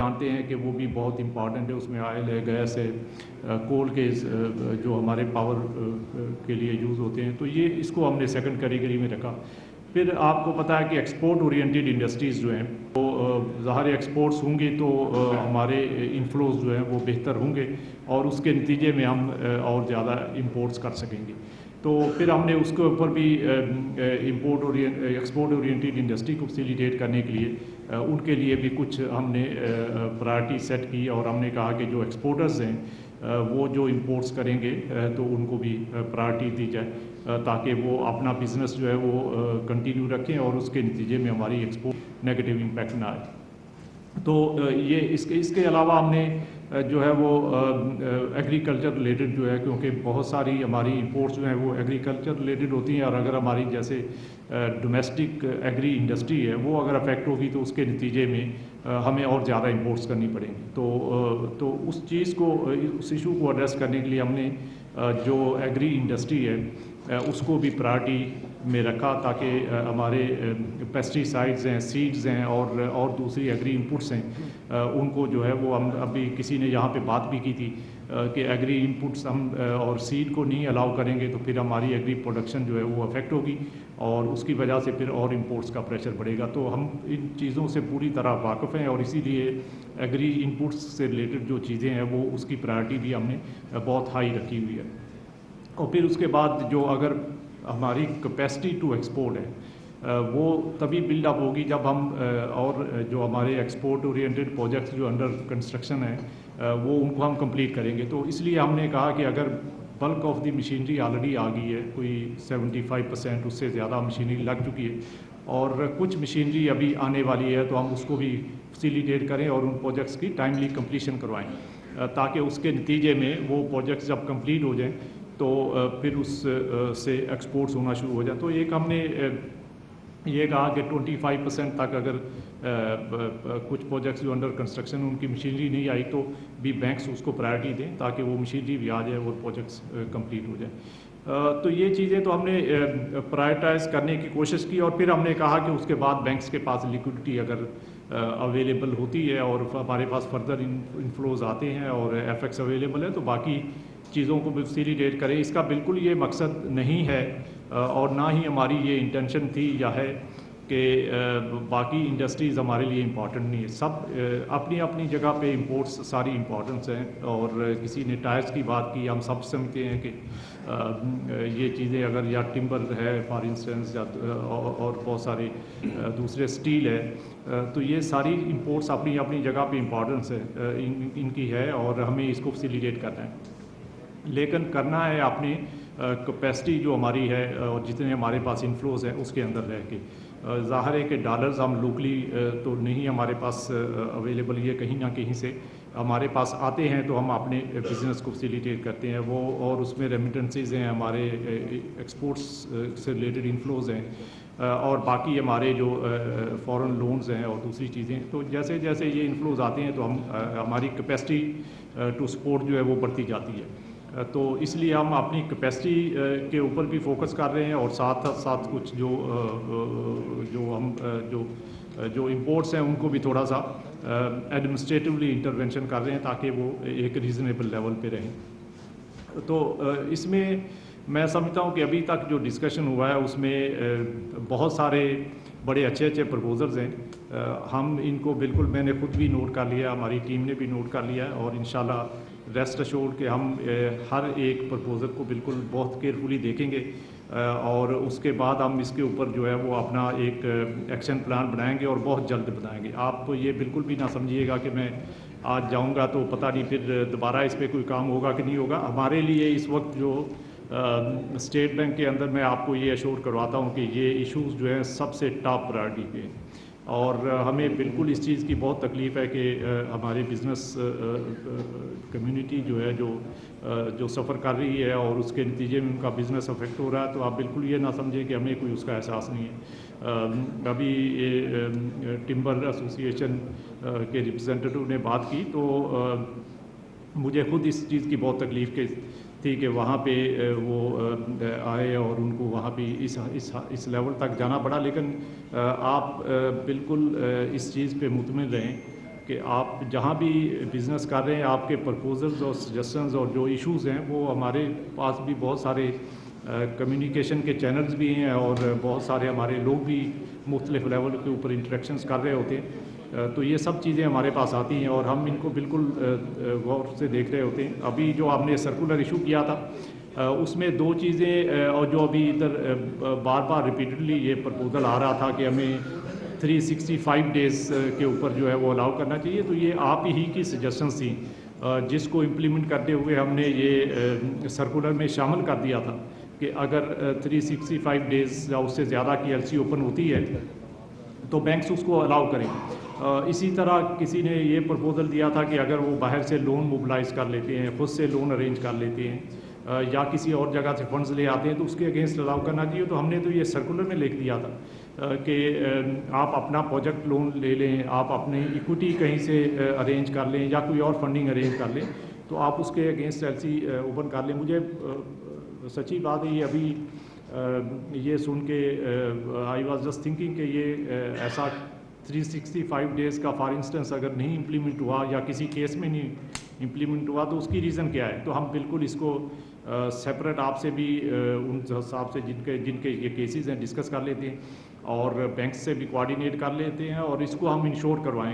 जानते हैं कि वो भी बहुत इम्पॉर्टेंट है, उसमें ऑयल है, गैस है, कोल के जो हमारे पावर के लिए यूज़ होते हैं, तो ये इसको हमने सेकंड कैटेगरी में रखा। फिर आपको पता है कि एक्सपोर्ट ओरिएंटेड इंडस्ट्रीज़ जो हैं तो ज़ाहिर एक्सपोर्ट्स होंगी तो हमारे इनफ्लोज जो हैं वो बेहतर होंगे और उसके नतीजे में हम और ज़्यादा इंपोर्ट्स कर सकेंगे। तो फिर हमने उसके ऊपर भी एक्सपोर्ट ओरिएंटेड इंडस्ट्री को फैसिलिटेट करने के लिए उनके लिए भी कुछ हमने प्रायोरिटी सेट की और हमने कहा कि जो एक्सपोर्टर्स हैं वो जो इंपोर्ट्स करेंगे तो उनको भी प्रायोरिटी दी जाए ताकि वो अपना बिज़नेस जो है वो कंटिन्यू रखें और उसके नतीजे में हमारी एक्सपोर्ट नेगेटिव इम्पैक्ट ना आए। तो ये इसके अलावा हमने जो है वो एग्रीकल्चर रिलेटेड जो है, क्योंकि बहुत सारी हमारी इंपोर्ट्स जो हैं वो एग्रीकल्चर रिलेटेड होती हैं और अगर हमारी जैसे डोमेस्टिक एग्री इंडस्ट्री है वो अगर अफेक्ट होगी तो उसके नतीजे में हमें और ज़्यादा इंपोर्ट्स करनी पड़ेंगी। तो उस चीज़ को, उस इशू को एड्रेस करने के लिए हमने जो एग्री इंडस्ट्री है उसको भी प्रायोरिटी में रखा ताकि हमारे पेस्टिसाइड्स हैं, सीड्स हैं और दूसरी एग्री इनपुट्स हैं उनको जो है वो हम अभी किसी ने यहाँ पे बात भी की थी कि एग्री इनपुट्स हम और सीड को नहीं अलाउ करेंगे तो फिर हमारी एग्री प्रोडक्शन जो है वो अफेक्ट होगी और उसकी वजह से फिर और इंपोर्ट्स का प्रेशर बढ़ेगा। तो हम इन चीज़ों से पूरी तरह वाकिफ़ हैं और इसीलिए एग्री इनपुट्स से रिलेटेड जो चीज़ें हैं वो उसकी प्रायोरिटी भी हमने बहुत हाई रखी हुई है। और फिर उसके बाद जो अगर हमारी कैपेसिटी टू एक्सपोर्ट है वो तभी बिल्डअप होगी जब हम और जो हमारे एक्सपोर्ट ओरिएंटेड प्रोजेक्ट्स जो अंडर कंस्ट्रक्शन है वो उनको हम कंप्लीट करेंगे। तो इसलिए हमने कहा कि अगर bulk of the machinery already आ गई है, कोई 75% उससे ज़्यादा मशीनरी लग चुकी है और कुछ मशीनरी अभी आने वाली है, तो हम उसको भी फैसिलिटेट करें और उन प्रोजेक्ट्स की टाइमली कंप्लीशन करवाएं ताकि उसके नतीजे में वो प्रोजेक्ट्स जब कंप्लीट हो जाएं तो फिर उस से एक्सपोर्ट्स होना शुरू हो जाए। तो एक हमने ये कहा कि 25% तक अगर कुछ प्रोजेक्ट्स जो अंडर कंस्ट्रक्शन उनकी मशीनरी नहीं आई तो भी बैंक्स उसको प्रायोरिटी दें ताकि वो मशीनरी भी आ जाए और प्रोजेक्ट्स कंप्लीट हो जाए। तो ये चीज़ें तो हमने प्रायोरिटाइज करने की कोशिश की और फिर हमने कहा कि उसके बाद बैंक्स के पास लिक्विडिटी अगर अवेलेबल होती है और हमारे पास फर्दर इनफ्लोज आते हैं और एफएक्स अवेलेबल है तो बाकी चीज़ों को भी फैसिलिटेट करें। इसका बिल्कुल ये मकसद नहीं है और ना ही हमारी ये इंटेंशन थी या है कि बाकी इंडस्ट्रीज़ हमारे लिए इम्पॉर्टेंट नहीं है। सब अपनी अपनी जगह पे इंपोर्ट्स सारी इम्पॉर्टेंस हैं और किसी ने टायर्स की बात की, हम सब समझते हैं कि ये चीज़ें अगर या टिम्बर है फॉर इंस्टेंस या और बहुत सारे दूसरे स्टील है तो ये सारी इंपोर्ट्स अपनी अपनी जगह पे इम्पॉर्टेंस है इनकी है और हमें इसको फैसिलिटेट करना है। लेकिन करना है अपनी कैपेसिटी जो हमारी है और जितने हमारे पास इनफ्लोज हैं उसके अंदर रह के। ज़ाहिर है कि डॉलर्स हम लोकली तो नहीं हमारे पास अवेलेबल, ये कहीं ना कहीं से हमारे पास आते हैं तो हम अपने बिज़नेस को फैसिलिटेट करते हैं वो और उसमें रेमिटेंसेस हैं, हमारे एक्सपोर्ट्स से रिलेटेड इनफ्लोज हैं और बाकी हमारे जो फॉरेन लोन्स हैं और दूसरी चीज़ें। तो जैसे जैसे ये इनफ्लोज आते हैं तो हम हमारी कैपेसिटी टू सपोर्ट जो है वो बढ़ती जाती है। तो इसलिए हम अपनी कैपेसिटी के ऊपर भी फोकस कर रहे हैं और साथ साथ कुछ जो इंपोर्ट्स हैं उनको भी थोड़ा सा एडमिनिस्ट्रेटिवली इंटरवेंशन कर रहे हैं ताकि वो एक रीज़नेबल लेवल पे रहें। तो इसमें मैं समझता हूँ कि अभी तक जो डिस्कशन हुआ है उसमें बहुत सारे बड़े अच्छे अच्छे प्रपोजल्स हैं। हम इनको बिल्कुल, मैंने खुद भी नोट कर लिया, हमारी टीम ने भी नोट कर लिया है और इंशाल्लाह रेस्ट अश्योर्ड कि हम हर एक प्रपोज़ल को बिल्कुल बहुत केयरफुली देखेंगे और उसके बाद हम इसके ऊपर जो है वो अपना एक एक्शन प्लान बनाएंगे और बहुत जल्द बनाएंगे। आप तो ये बिल्कुल भी ना समझिएगा कि मैं आज जाऊंगा तो पता नहीं फिर दोबारा इस पर कोई काम होगा कि नहीं होगा। हमारे लिए इस वक्त जो स्टेट बैंक के अंदर मैं आपको ये अश्योर करवाता हूँ कि ये इश्यूज़ जो हैं सबसे टॉप प्रायोरिटी पे हैं और हमें बिल्कुल इस चीज़ की बहुत तकलीफ़ है कि हमारी बिज़नेस कम्युनिटी जो है जो सफ़र कर रही है और उसके नतीजे में उनका बिज़नेस अफेक्ट हो रहा है। तो आप बिल्कुल ये ना समझें कि हमें कोई उसका एहसास नहीं है। अभी ये टिम्बर एसोसिएशन के रिप्रेजेंटेटिव ने बात की तो मुझे खुद इस चीज़ की बहुत तकलीफ़ थी कि वहाँ पे वो आए और उनको वहाँ पे इस लेवल तक जाना पड़ा। लेकिन आप बिल्कुल इस चीज़ पे मुतमिन रहें کہ آپ جہاں بھی بزنس کر رہے ہیں آپ کے پرپوزلز اور سجیشنز اور جو ایشوز ہیں وہ ہمارے پاس بھی بہت سارے کمیونیکیشن کے چینلز بھی ہیں اور بہت سارے ہمارے لوگ بھی مختلف لیول کے اوپر انٹریکشنز کر رہے ہوتے ہیں، تو یہ سب چیزیں ہمارے پاس آتی ہیں اور ہم ان کو بالکل غور سے دیکھ رہے ہوتے ہیں۔ ابھی جو آپ نے سرکولر ایشو کیا تھا اس میں دو چیزیں اور جو ابھی ادھر بار بار ریپیٹڈلی یہ پرپوزل آ رہا تھا کہ ہمیں 365 ڈیز کے اوپر جو ہے وہ الاؤ کرنا چاہیے، تو یہ آپ ہی کی سجیشنز تھیں جس کو امپلیمنٹ کرتے ہوئے ہم نے یہ سرکولر میں شامل کر دیا تھا کہ اگر 365 ڈیز یا اس سے زیادہ کی ایل سی اوپن ہوتی ہے تو بینکس اس کو الاؤ کریں۔ اسی طرح کسی نے یہ پرپوزل دیا تھا کہ اگر وہ باہر سے لون موبلائز کر لیتے ہیں، خود سے لون ارینج کر لیتے ہیں یا کسی اور جگہ سے فنڈز لے آتے ہیں تو اس کے اگینسٹ الاؤ کرنا چاہیے، تو ہم نے تو یہ سرکولر میں لکھ دیا تھا کہ آپ اپنا پروجیکٹ لون لے لیں، آپ اپنی ایکوٹی کہیں سے ارینج کر لیں یا کوئی اور فنڈنگ ارینج کر لیں تو آپ اس کے اگینسٹ ایل سی اوپن کر لیں۔ مجھے سچی بات ہے یہ ابھی یہ سن کے آئی واز جسٹ تھنکنگ کہ یہ ایسا 365 ڈیز کا فار انسٹنس اگر نہیں امپلیمنٹ ہوا یا کسی کیس میں نہیں امپلیمنٹ ہوا تو اس کی ریزن کیا ہے، تو ہم بالکل اس کو سیپریٹ آپ سے بھی ان حساب سے جن کے یہ کیسز ہیں ڈسکس کر لیتے ہیں اور بینک سے بھی کوآرڈینیٹ کر لیتے ہیں اور اس کو ہم انشور کروائیں